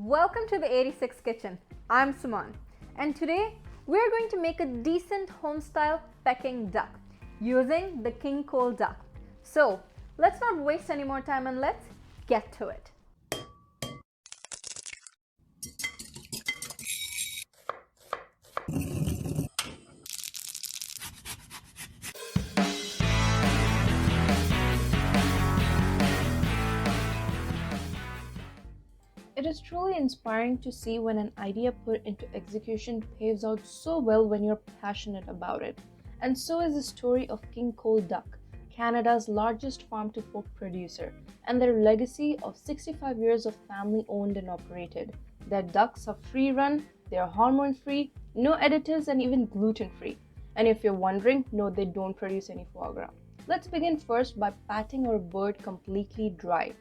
Welcome to the 86 Kitchen. I'm Suman, and today we're going to make a decent home-style Peking duck using the king Cole duck. So let's not waste any more time and let's get to it. It is truly inspiring to see when an idea put into execution pays out so well when you're passionate about it. And so is the story of King Cole Duck, Canada's largest farm-to-fork producer, and their legacy of 65 years of family-owned and operated. Their ducks are free-run, they are hormone-free, no additives, and even gluten-free. And if you're wondering, no, they don't produce any foie gras. Let's begin first by patting our bird completely dry.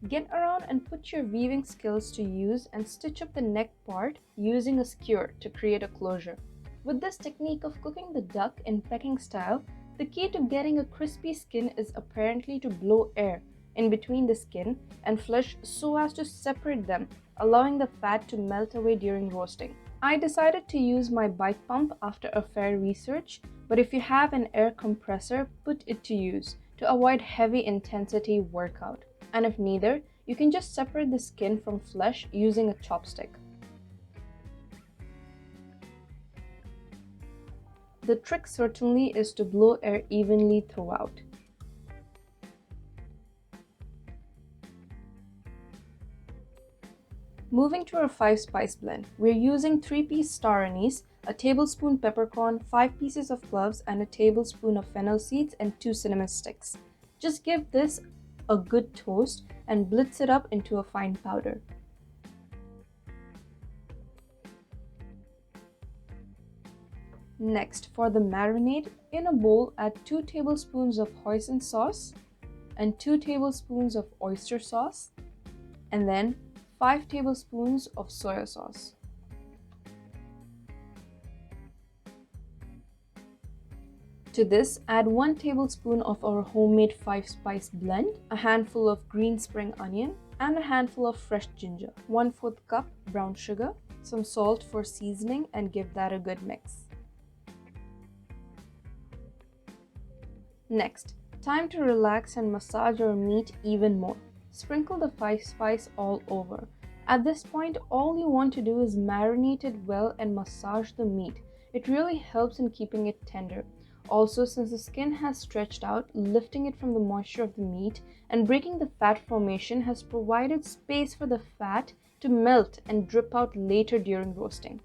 Get around and put your weaving skills to use and stitch up the neck part using a skewer to create a closure. With this technique of cooking the duck in Peking style, the key to getting a crispy skin is apparently to blow air in between the skin and flesh so as to separate them, allowing the fat to melt away during roasting. I decided to use my bike pump after a fair research, but if you have an air compressor, put it to use to avoid heavy intensity workout. And if neither, you can just separate the skin from flesh using a chopstick. The trick certainly is to blow air evenly throughout. Moving to our 5-spice blend, we're using 3-piece star anise, a tablespoon peppercorn, 5 pieces of cloves, and a tablespoon of fennel seeds and 2 cinnamon sticks. Just give this a good toast and blitz it up into a fine powder. Next, for the marinade, in a bowl add 2 tablespoons of hoisin sauce and 2 tablespoons of oyster sauce, and then 5 tablespoons of soy sauce. To this, add 1 tablespoon of our homemade 5-spice blend, a handful of green spring onion, and a handful of fresh ginger, 1/4 cup brown sugar, some salt for seasoning, and give that a good mix. Next, time to relax and massage our meat even more. Sprinkle the 5-spice all over. At this point, all you want to do is marinate it well and massage the meat. It really helps in keeping it tender. Also, since the skin has stretched out, lifting it from the moisture of the meat and breaking the fat formation has provided space for the fat to melt and drip out later during roasting.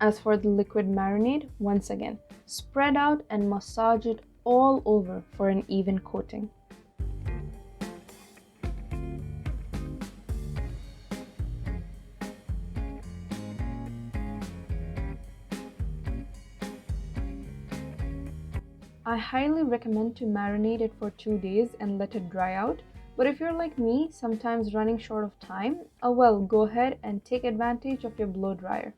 As for the liquid marinade, once again, spread out and massage it all over for an even coating. I highly recommend to marinate it for 2 days and let it dry out, but if you're like me, sometimes running short of time, well, go ahead and take advantage of your blow dryer.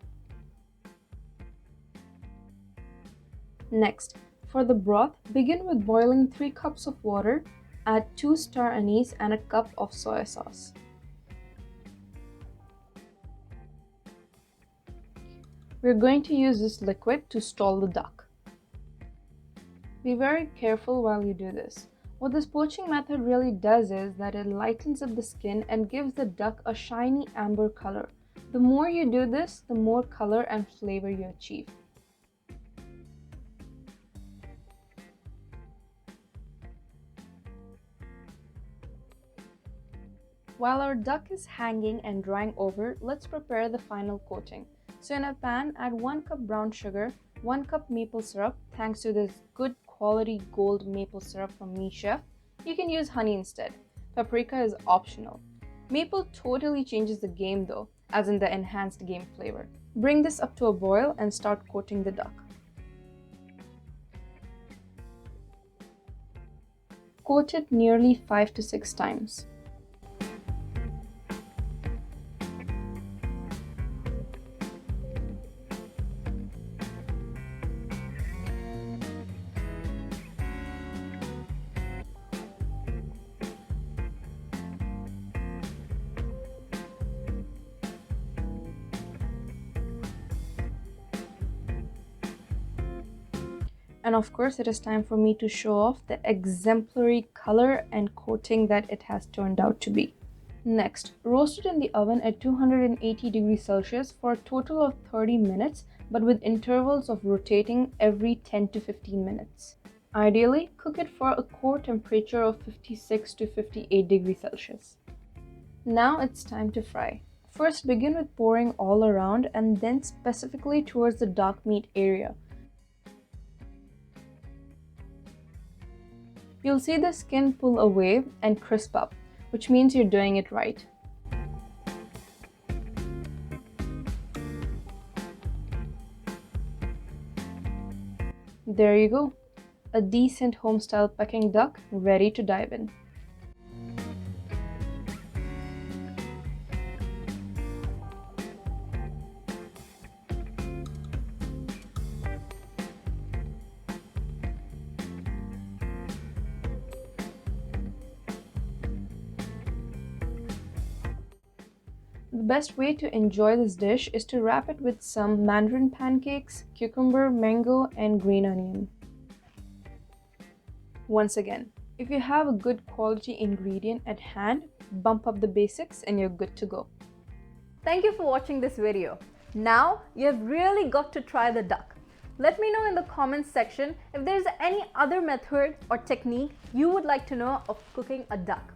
Next, for the broth, begin with boiling 3 cups of water, add 2 star anise and a cup of soy sauce. We're going to use this liquid to stall the duck. Be very careful while you do this. What this poaching method really does is that it lightens up the skin and gives the duck a shiny amber color. The more you do this, the more color and flavor you achieve. While our duck is hanging and drying over, let's prepare the final coating. So in a pan, add 1 cup brown sugar, 1 cup maple syrup, thanks to this good quality gold maple syrup from Me Chef. You can use honey instead. Paprika is optional. Maple totally changes the game though, as in the enhanced game flavor. Bring this up to a boil and start coating the duck. Coat it nearly 5 to 6 times. And of course, it is time for me to show off the exemplary color and coating that it has turned out to be. Next, roast it in the oven at 280 degrees Celsius for a total of 30 minutes, but with intervals of rotating every 10 to 15 minutes. Ideally, cook it for a core temperature of 56 to 58 degrees Celsius. Now it's time to fry. First, begin with pouring all around and then specifically towards the dark meat area. You'll see the skin pull away and crisp up, which means you're doing it right. There you go, a decent home-style Peking duck ready to dive in. The best way to enjoy this dish is to wrap it with some mandarin pancakes, cucumber, mango, and green onion. Once again, if you have a good quality ingredient at hand, bump up the basics and you're good to go. Thank you for watching this video. Now you have really got to try the duck. Let me know in the comments section if there's any other method or technique you would like to know of cooking a duck.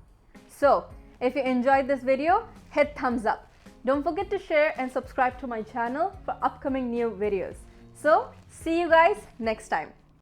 So, if you enjoyed this video, hit thumbs up. Don't forget to share and subscribe to my channel for upcoming new videos. So, see you guys next time.